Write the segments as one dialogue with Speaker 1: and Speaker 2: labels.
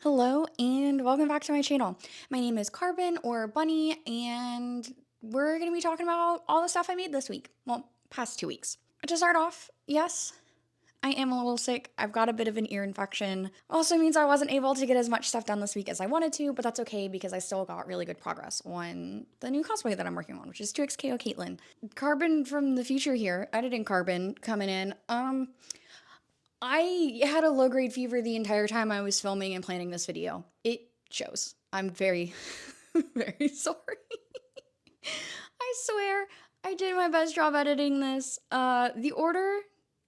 Speaker 1: Hello and welcome back to my channel. My name is Carbon or Bunny and we're going to be talking about all the stuff I made this week. Well, past 2 weeks. To start off, yes, I am a little sick. I've got a bit of an ear infection. Also means I wasn't able to get as much stuff done this week as I wanted to, but that's okay because I still got really good progress on the new cosplay that I'm working on, which is 2XKO Caitlyn. Carbon from the future here, editing Carbon, coming in. I had a low-grade fever the entire time I was filming and planning this video. It shows. I'm very, very sorry. I swear, I did my best job editing this. The order,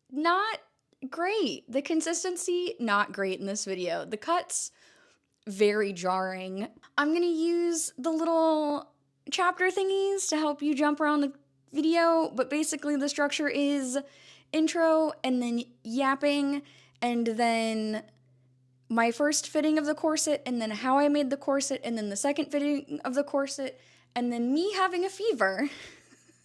Speaker 1: not great. The consistency, not great in this video. The cuts, very jarring. I'm gonna use the little chapter thingies to help you jump around the video, but basically the structure is intro and then yapping and then my first fitting of the corset and then how I made the corset and then the second fitting of the corset and then me having a fever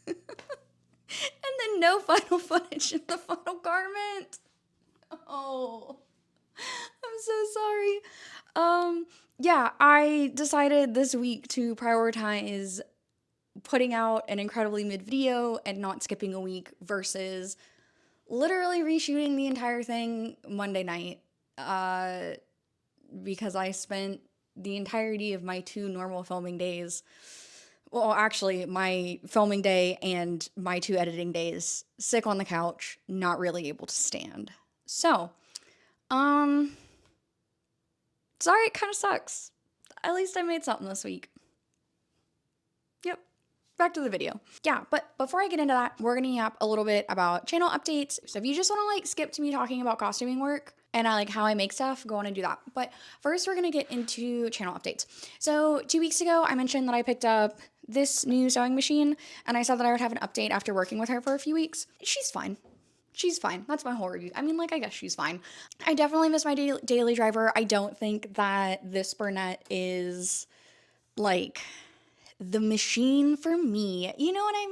Speaker 1: and then no final footage in the final garment. Oh, I'm so sorry. Yeah, I decided this week to prioritize putting out an incredibly mid video and not skipping a week versus literally reshooting the entire thing Monday night because I spent the entirety of my 2 normal filming days, well, actually, my filming day and my 2 editing days, sick on the couch, not really able to stand. So, sorry, it kind of sucks. At least I made something this week. Yep. Back to the video. Yeah, but before I get into that, we're gonna yap a little bit about channel updates. So if you just wanna skip to me talking about costuming work and how I make stuff, go on and do that. But first we're gonna get into channel updates. So 2 weeks ago, I mentioned that I picked up this new sewing machine and I said that I would have an update after working with her for a few weeks. She's fine. She's fine. That's my whole review. I mean, I guess she's fine. I definitely miss my daily driver. I don't think that this Burnett is the machine for me. You know what I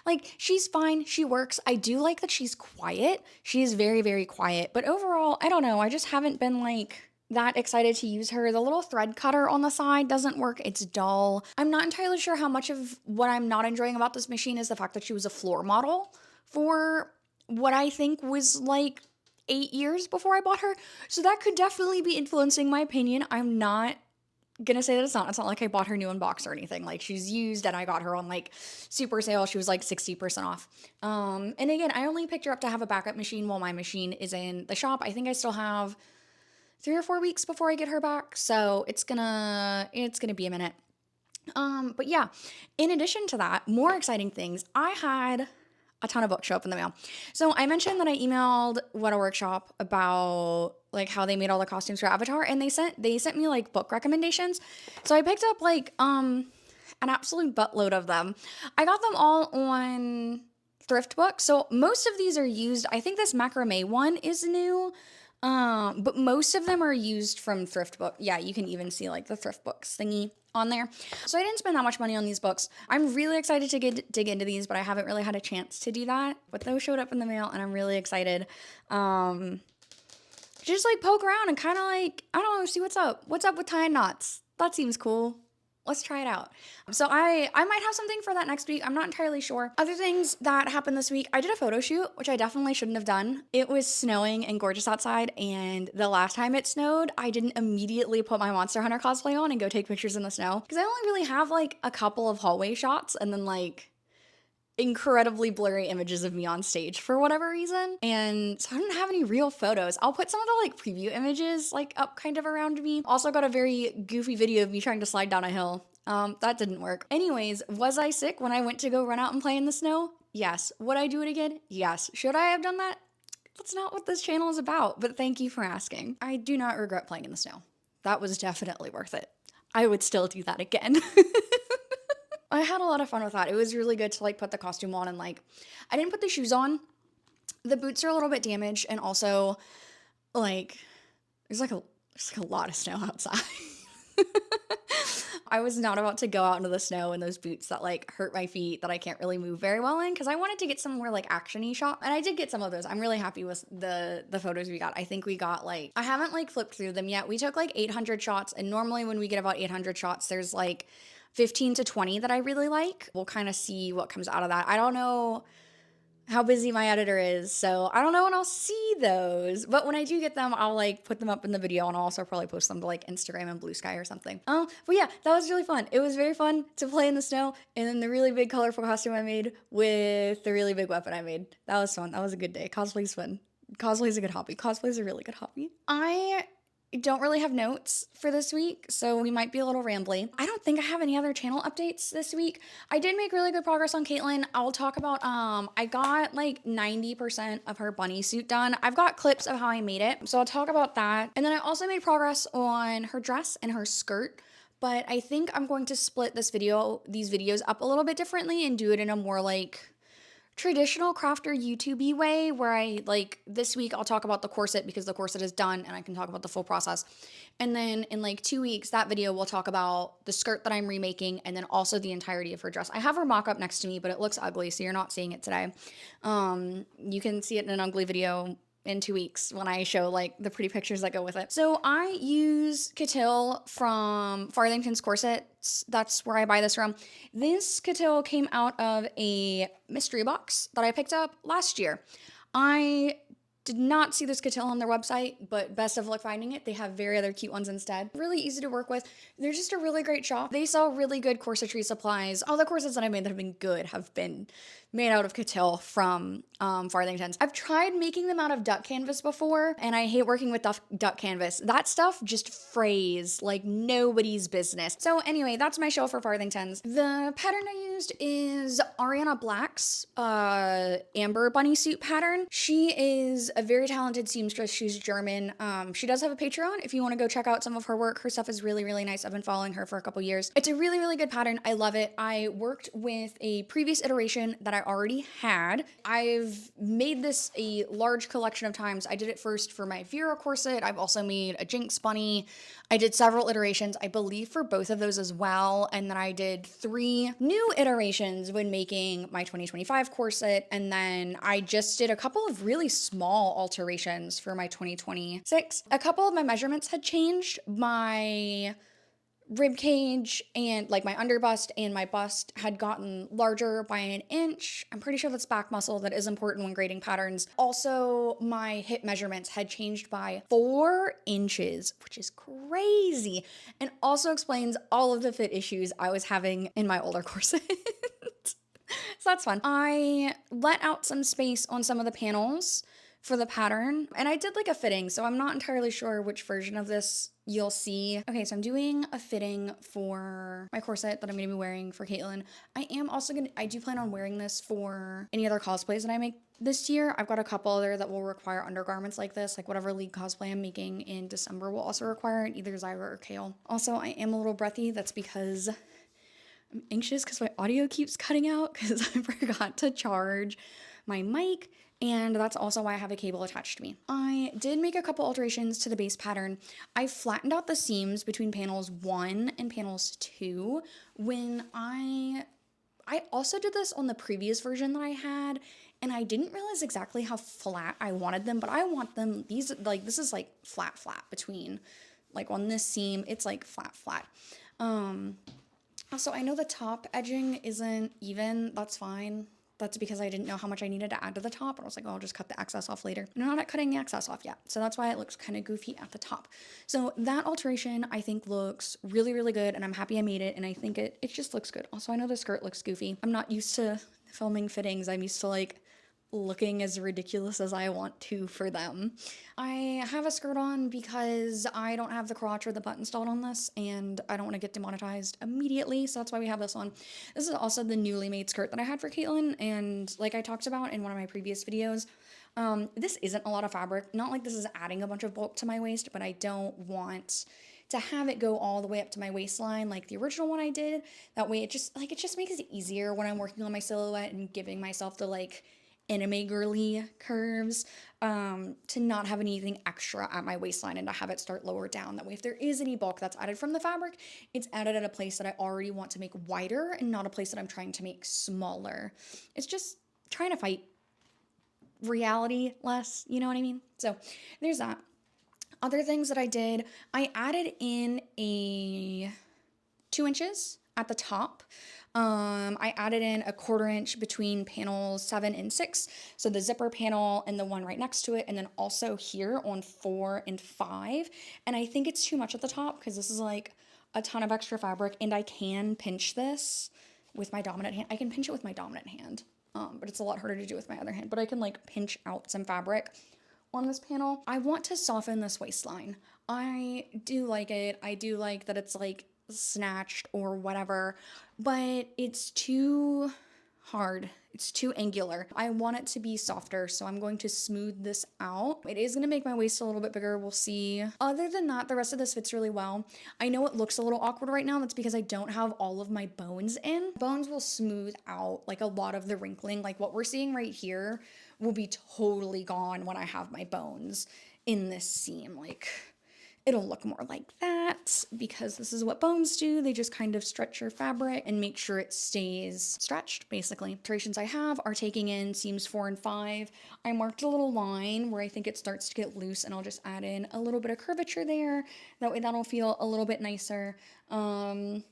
Speaker 1: mean? She's fine. She works. I do like that she's quiet. She is very, very quiet. But overall, I don't know. I just haven't been that excited to use her. The little thread cutter on the side doesn't work. It's dull. I'm not entirely sure how much of what I'm not enjoying about this machine is the fact that she was a floor model for what I think was 8 years before I bought her. So that could definitely be influencing my opinion. I'm not gonna say that it's not like I bought her new in box or anything. She's used and I got her on super sale. She was 60% off. And again, I only picked her up to have a backup machine while my machine is in the shop. I think I still have 3 or 4 weeks before I get her back, so it's gonna be a minute. But yeah, in addition to that, more exciting things. I had a ton of books show up in the mail. So I mentioned that I emailed What a Workshop about how they made all the costumes for Avatar, and they sent me book recommendations. So I picked up an absolute buttload of them. I got them all on thrift books. So most of these are used. I think this macrame one is new. But most of them are used from thrift book. Yeah, you can even see the thrift books thingy on there. So I didn't spend that much money on these books. I'm really excited to dig into these, but I haven't really had a chance to do that. But those showed up in the mail and I'm really excited. Just poke around and kind of I don't know, see what's up. What's up with tying knots? That seems cool. Let's try it out. So I might have something for that next week. I'm not entirely sure. Other things that happened this week, I did a photo shoot, which I definitely shouldn't have done. It was snowing and gorgeous outside, and the last time it snowed, I didn't immediately put my Monster Hunter cosplay on and go take pictures in the snow. Because I only really have a couple of hallway shots and then incredibly blurry images of me on stage for whatever reason. And so I don't have any real photos. I'll put some of the preview images up kind of around me. Also got a very goofy video of me trying to slide down a hill. That didn't work. Anyways, was I sick when I went to go run out and play in the snow? Yes. Would I do it again? Yes. Should I have done that? That's not what this channel is about, but thank you for asking. I do not regret playing in the snow. That was definitely worth it. I would still do that again. I had a lot of fun with that. It was really good to put the costume on and I didn't put the shoes on. The boots are a little bit damaged and also there's a lot of snow outside. I was not about to go out into the snow in those boots that like hurt my feet that I can't really move very well in because I wanted to get some more like action-y shot. And I did get some of those. I'm really happy with the photos we got. I think we got like, I haven't like flipped through them yet. We took like 800 shots, and normally when we get about 800 shots, there's like 15 to 20 that I really like. We'll kind of see what comes out of that. I don't know how busy my editor is, so I don't know when I'll see those. But when I do get them, I'll like put them up in the video, and I'll also probably post them to like Instagram and Blue Sky or something. But yeah, that was really fun. It was very fun to play in the snow, and then the really big colorful costume I made with the really big weapon I made. That was fun. That was a good day. Cosplay's fun. Cosplay's a good hobby. Cosplay's a really good hobby. I don't really have notes for this week, so we might be a little rambly. I don't think I have any other channel updates this week. I did make really good progress on Caitlyn. I'll talk about, I got like 90% of her bunny suit done. I've got clips of how I made it, so I'll talk about that. And then I also made progress on her dress and her skirt. But I think I'm going to split these videos up a little bit differently and do it in a more like traditional crafter YouTube-y way where I like this week I'll talk about the corset because the corset is done and I can talk about the full process. And then in like 2 weeks, that video will talk about the skirt that I'm remaking and then also the entirety of her dress. I have her mock-up next to me, but it looks ugly, so you're not seeing it today. You can see it in an ugly video in 2 weeks when I show like the pretty pictures that go with it. So I use Catil from Farthington's Corsets. That's where I buy this from. This Catil came out of a mystery box that I picked up last year. I did not see this Catil on their website, but best of luck finding it. They have very other cute ones instead. Really easy to work with. They're just a really great shop. They sell really good corsetry supplies. All the corsets that I made that have been good have been made out of Catil from Farthington's. I've tried making them out of duck canvas before, and I hate working with duck canvas. That stuff just frays like nobody's business. So anyway, that's my show for Farthington's. The pattern I used is Ariana Black's Amber bunny suit pattern. She is a very talented seamstress. She's German. She does have a Patreon if you want to go check out some of her work. Her stuff is really, really nice. I've been following her for a couple years. It's a really, really good pattern. I love it. I worked with a previous iteration that I already had. I've made this a large collection of times. I did it first for my Vera corset. I've also made a Jinx bunny. I did several iterations, I believe, for both of those as well. And then I did 3 new iterations when making my 2025 corset. And then I just did a couple of really small alterations for my 2026. A couple of my measurements had changed. My rib cage and like my underbust and my bust had gotten larger by 1 inch. I'm pretty sure that's back muscle. That is important when grading patterns. Also, my hip measurements had changed by 4 inches, which is crazy, and also explains all of the fit issues I was having in my older corset. So that's fun. I let out some space on some of the panels for the pattern, and I did like a fitting, so I'm not entirely sure which version of this you'll see. Okay, so I'm doing a fitting for my corset that I'm gonna be wearing for Caitlyn. I do plan on wearing this for any other cosplays that I make this year. I've got a couple other that will require undergarments like this, like whatever league cosplay I'm making in December will also require it, either Zyra or Kale. Also, I am a little breathy. That's because I'm anxious because my audio keeps cutting out because I forgot to charge my mic, and that's also why I have a cable attached to me. I did make a couple alterations to the base pattern. I flattened out the seams between panels 1 and panels 2 when I also did this on the previous version that I had, and I didn't realize exactly how flat I wanted them, but I want them, this is like flat between, like on this seam, it's like flat. Also, I know the top edging isn't even, that's fine. That's because I didn't know how much I needed to add to the top, and I was like, oh, I'll just cut the excess off later. And I'm not cutting the excess off yet, so that's why it looks kind of goofy at the top. So that alteration, I think, looks really, really good, and I'm happy I made it, and I think it just looks good. Also, I know the skirt looks goofy. I'm not used to filming fittings. I'm used to, like, looking as ridiculous as I want to for them. I have a skirt on because I don't have the crotch or the butt installed on this, and I don't want to get demonetized immediately, so that's why we have this on. This is also the newly made skirt that I had for Caitlyn, and like I talked about in one of my previous videos, this isn't a lot of fabric. Not like this is adding a bunch of bulk to my waist, but I don't want to have it go all the way up to my waistline like the original one I did. That way it just makes it easier when I'm working on my silhouette and giving myself the like anime girly curves, to not have anything extra at my waistline and to have it start lower down. That way, if there is any bulk that's added from the fabric, it's added at a place that I already want to make wider and not a place that I'm trying to make smaller. It's just trying to fight reality less, you know what I mean? So there's that. Other things that I did, I added in a 2 inches at the top. I added in a 1/4 inch between panels 7 and 6. So the zipper panel and the one right next to it. And then also here on 4 and 5. And I think it's too much at the top because this is like a ton of extra fabric, and I can pinch this with my dominant hand. I can pinch it with my dominant hand, but it's a lot harder to do with my other hand. But I can like pinch out some fabric on this panel. I want to soften this waistline. I do like it. I do like that it's like snatched or whatever, but it's too hard. It's too angular. I want it to be softer, so I'm going to smooth this out. It is going to make my waist a little bit bigger. We'll see. Other than that, the rest of this fits really well. I know it looks a little awkward right now. That's because I don't have all of my bones in. Bones will smooth out like a lot of the wrinkling. Like what we're seeing right here will be totally gone when I have my bones in this seam. Like, it'll look more like that because this is what bones do. They just kind of stretch your fabric and make sure it stays stretched, basically. Alterations I have are taking in seams 4 and 5. I marked a little line where I think it starts to get loose, and I'll just add in a little bit of curvature there. That way that'll feel a little bit nicer. I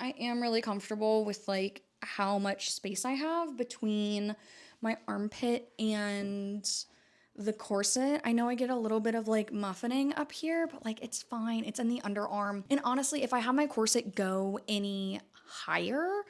Speaker 1: am really comfortable with like how much space I have between my armpit and the corset. I know I get a little bit of like muffining up here, but like it's fine. It's in the underarm. And honestly, if I have my corset go any higher,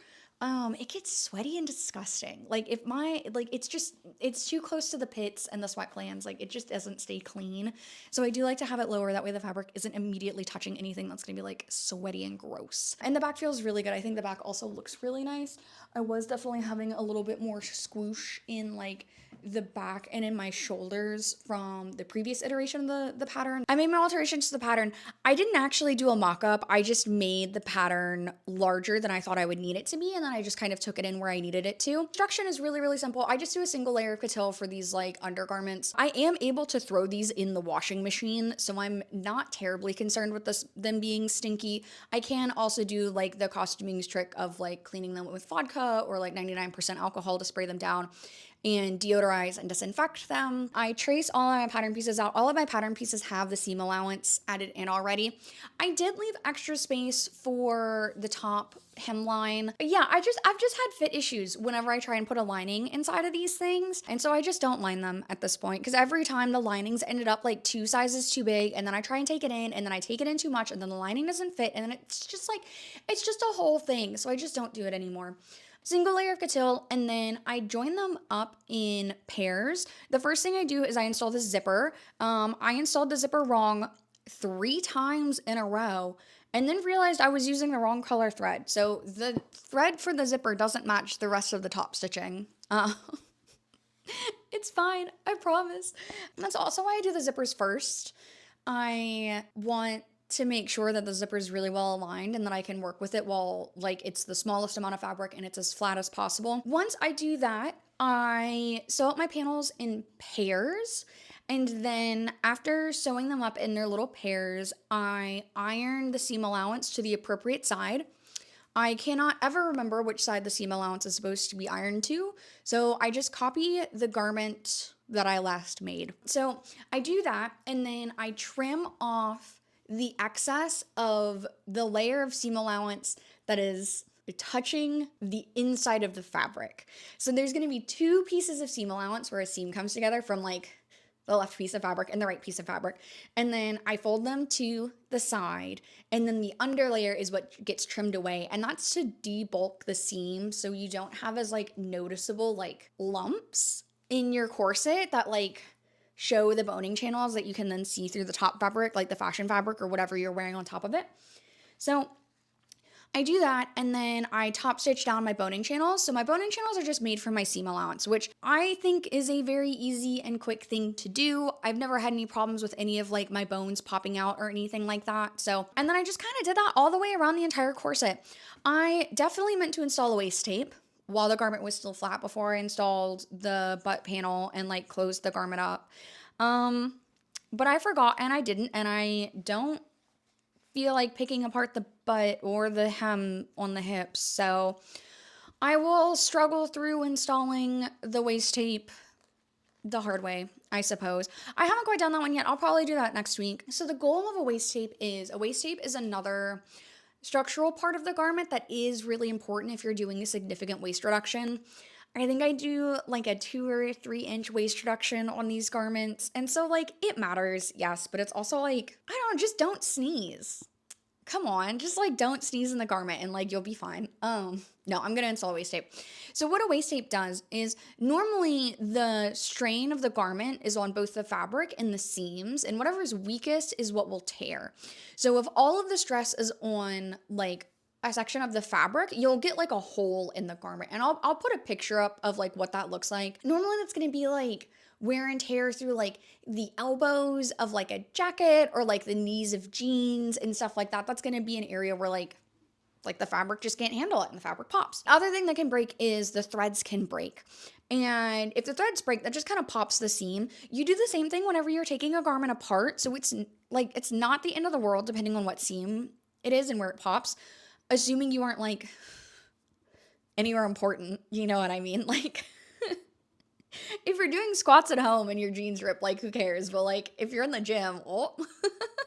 Speaker 1: it gets sweaty and disgusting. Like if my, like it's too close to the pits and the sweat glands. Like it just doesn't stay clean. So I do like to have it lower. That way the fabric isn't immediately touching anything that's gonna be like sweaty and gross. And the back feels really good. I think the back also looks really nice. I was definitely having a little bit more squoosh in like the back and in my shoulders from the previous iteration of the pattern. I made my alterations to the pattern. I didn't actually do a mock-up. I just made the pattern larger than I thought I would need it to be, and then I just kind of took it in where I needed it to. Construction is really, really simple. I just do a single layer of coutil for these like undergarments. I am able to throw these in the washing machine, so I'm not terribly concerned with them being stinky. I can also do like the costuming's trick of like cleaning them with vodka or like 99% alcohol to spray them down and deodorize and disinfect them. I trace all of my pattern pieces out. All of my pattern pieces have the seam allowance added in already. I did leave extra space for the top hemline. Yeah, I've just had fit issues whenever I try and put a lining inside of these things. And so I just don't line them at this point because every time the linings ended up like 2 sizes too big, and then I try and take it in, and then I take it in too much, and then the lining doesn't fit, and then it's just a whole thing. So I just don't do it anymore. Single layer of coutil, and then I join them up in pairs. The first thing I do is I install the zipper. I installed the zipper wrong 3 times in a row, and then realized I was using the wrong color thread. So the thread for the zipper doesn't match the rest of the top stitching. It's fine, I promise. And that's also why I do the zippers first. I want to make sure that the zipper is really well aligned and that I can work with it while like it's the smallest amount of fabric and it's as flat as possible. Once I do that, I sew up my panels in pairs, and then after sewing them up in their little pairs, I iron the seam allowance to the appropriate side. I cannot ever remember which side the seam allowance is supposed to be ironed to, so I just copy the garment that I last made. So I do that, and then I trim off the excess of the layer of seam allowance that is touching the inside of the fabric. So there's going to be 2 pieces of seam allowance where a seam comes together from like the left piece of fabric and the right piece of fabric. And then I fold them to the side, and then the under layer is what gets trimmed away. And that's to debulk the seam so you don't have as like noticeable like lumps in your corset that like show the boning channels that you can then see through the top fabric, like the fashion fabric or whatever you're wearing on top of it. So I do that, and then I top stitch down my boning channels. So my boning channels are just made from my seam allowance, which I think is a very easy and quick thing to do. I've never had any problems with any of like my bones popping out or anything like that. So, and then I just kind of did that all the way around the entire corset. I definitely meant to install a waist tape, while the garment was still flat before I installed the butt panel and like closed the garment up. But I forgot and I didn't, and I don't feel like picking apart the butt or the hem on the hips. So I will struggle through installing the waist tape the hard way, I suppose. I haven't quite done that one yet. I'll probably do that next week. So the goal of a waist tape is another structural part of the garment that is really important if you're doing a significant waist reduction. I think I do like a 2 or 3 inch waist reduction on these garments. And so, like, it matters, yes, but it's also like, I don't know, just don't sneeze. Come on, just like don't sneeze in the garment and like you'll be fine. No, I'm gonna install waist tape. So what a waist tape does is normally the strain of the garment is on both the fabric and the seams, and whatever is weakest is what will tear. So if all of the stress is on like a section of the fabric, you'll get like a hole in the garment. And I'll put a picture up of like what that looks like. Normally that's gonna be like wear and tear through like the elbows of like a jacket or like the knees of jeans and stuff like that. That's gonna be an area where like the fabric just can't handle it and the fabric pops. The other thing that can break is the threads can break. And if the threads break, that just kind of pops the seam. You do the same thing whenever you're taking a garment apart. So it's like, it's not the end of the world depending on what seam it is and where it pops, assuming you aren't like anywhere important, you know what I mean? Like, if you're doing squats at home and your jeans rip, like who cares? But like if you're in the gym, oh.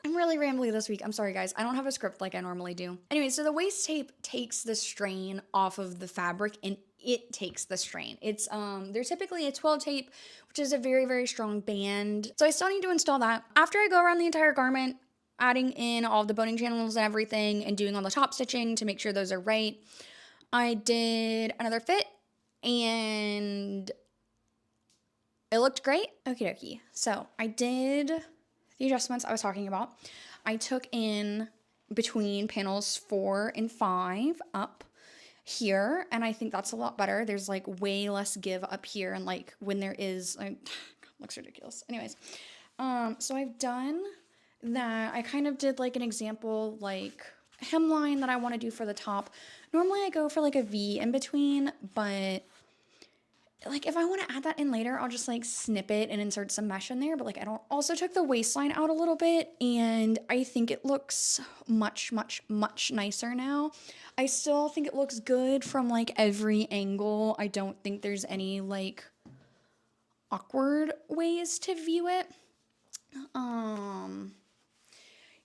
Speaker 1: I'm really rambly this week. I'm sorry guys. I don't have a script like I normally do. Anyway, so the waist tape takes the strain off of the fabric and it takes the strain. It's they're typically a 12 tape, which is a very, very strong band. So I still need to install that. After I go around the entire garment, adding in all of the boning channels and everything and doing all the top stitching to make sure those are right, I did another fit and it looked great. Okie dokie. So I did the adjustments I was talking about. I took in between panels 4 and 5 up here, and I think that's a lot better. There's like way less give up here, and like when there is, looks ridiculous. Anyways, so I've done that. I kind of did like an example like hemline that I want to do for the top. Normally I go for like a V in between, but like if I want to add that in later, I'll just like snip it and insert some mesh in there. But like I don't. Also took the waistline out a little bit, and I think it looks much, much, much nicer now. I still think it looks good from like every angle. I don't think there's any like awkward ways to view it.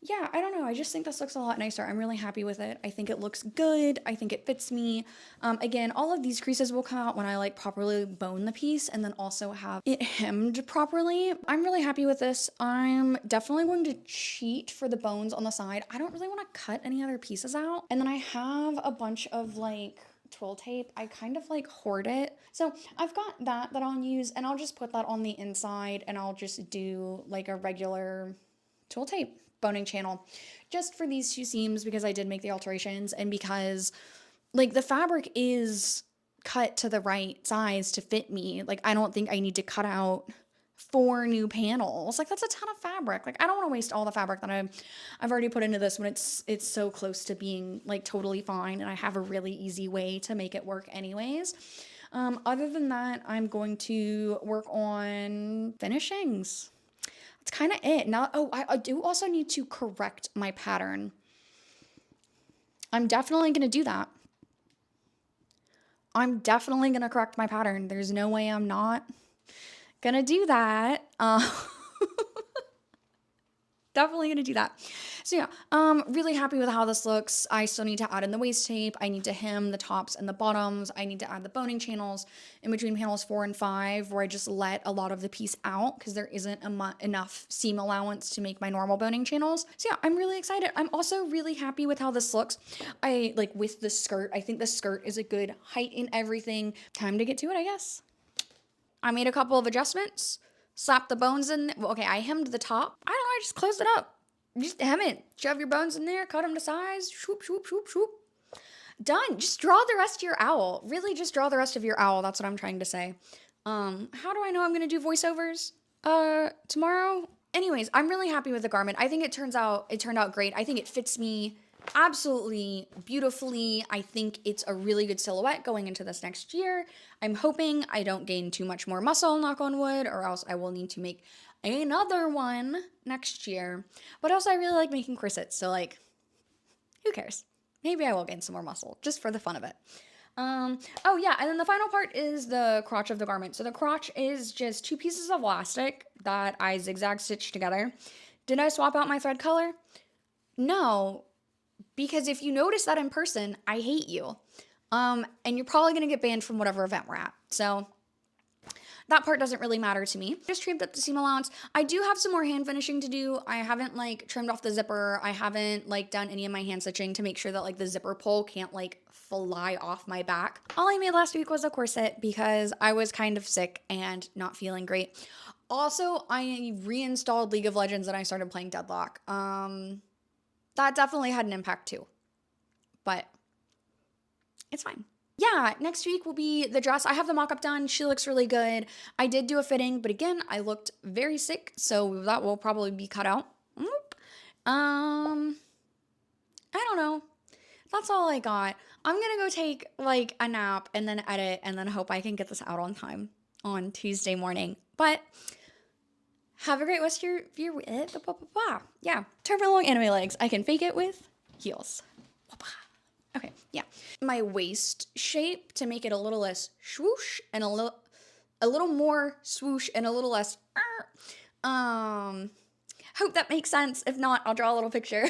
Speaker 1: Yeah, I don't know. I just think this looks a lot nicer. I'm really happy with it. I think it looks good. I think it fits me. Again, all of these creases will come out when I like properly bone the piece and then also have it hemmed properly. I'm really happy with this. I'm definitely going to cheat for the bones on the side. I don't really want to cut any other pieces out. And then I have a bunch of like twill tape. I kind of like hoard it. So I've got that I'll use, and I'll just put that on the inside, and I'll just do like a regular twill tape boning channel just for these 2 seams because I did make the alterations and because like the fabric is cut to the right size to fit me. Like I don't think I need to cut out 4 new panels. Like that's a ton of fabric. Like I don't want to waste all the fabric that I've already put into this when it's so close to being like totally fine and I have a really easy way to make it work anyways. Other than that, I'm going to work on finishings. That's kind of it. Now, I do also need to correct my pattern. I'm definitely going to do that. I'm definitely going to correct my pattern. There's no way I'm not going to do that. Definitely gonna do that. So yeah, really happy with how this looks. I still need to add in the waist tape. I need to hem the tops and the bottoms. I need to add the boning channels in between panels 4 and 5 where I just let a lot of the piece out because there isn't enough seam allowance to make my normal boning channels. So yeah, I'm really excited. I'm also really happy with how this looks. I like with the skirt. I think the skirt is a good height in everything. Time to get to it, I guess. I made a couple of adjustments. Slap the bones in. Well, okay, I hemmed the top. I don't know, I just closed it up. Just hem it. Shove your bones in there, cut them to size. Shoop, shoop, shoop, shoop. Done. Just draw the rest of your owl. Really just draw the rest of your owl. That's what I'm trying to say. How do I know I'm going to do voiceovers tomorrow? Anyways, I'm really happy with the garment. I think it turned out great. I think it fits me absolutely beautifully. I think it's a really good silhouette going into this next year. I'm hoping I don't gain too much more muscle, knock on wood, or else I will need to make another one next year. But also, I really like making corsets, so like, who cares? Maybe I will gain some more muscle just for the fun of it. Oh yeah, and then the final part is the crotch of the garment. So the crotch is just 2 pieces of elastic that I zigzag stitched together. Did I swap out my thread color? No, because if you notice that in person, I hate you. And you're probably gonna get banned from whatever event we're at. So that part doesn't really matter to me. Just trimmed up the seam allowance. I do have some more hand finishing to do. I haven't like trimmed off the zipper. I haven't like done any of my hand stitching to make sure that like the zipper pull can't like fly off my back. All I made last week was a corset because I was kind of sick and not feeling great. Also, I reinstalled League of Legends and I started playing Deadlock. That definitely had an impact too, but it's fine. Yeah, next week will be the dress. I have the mock-up done. She looks really good. I did do a fitting, but again, I looked very sick, so that will probably be cut out. I don't know. That's all I got. I'm gonna go take like a nap and then edit and then hope I can get this out on time on Tuesday morning. But have a great rest of your yeah. Turban long anime legs. I can fake it with heels. Okay, yeah. My waist shape to make it a little less swoosh and a little more swoosh and a little less hope that makes sense. If not, I'll draw a little picture.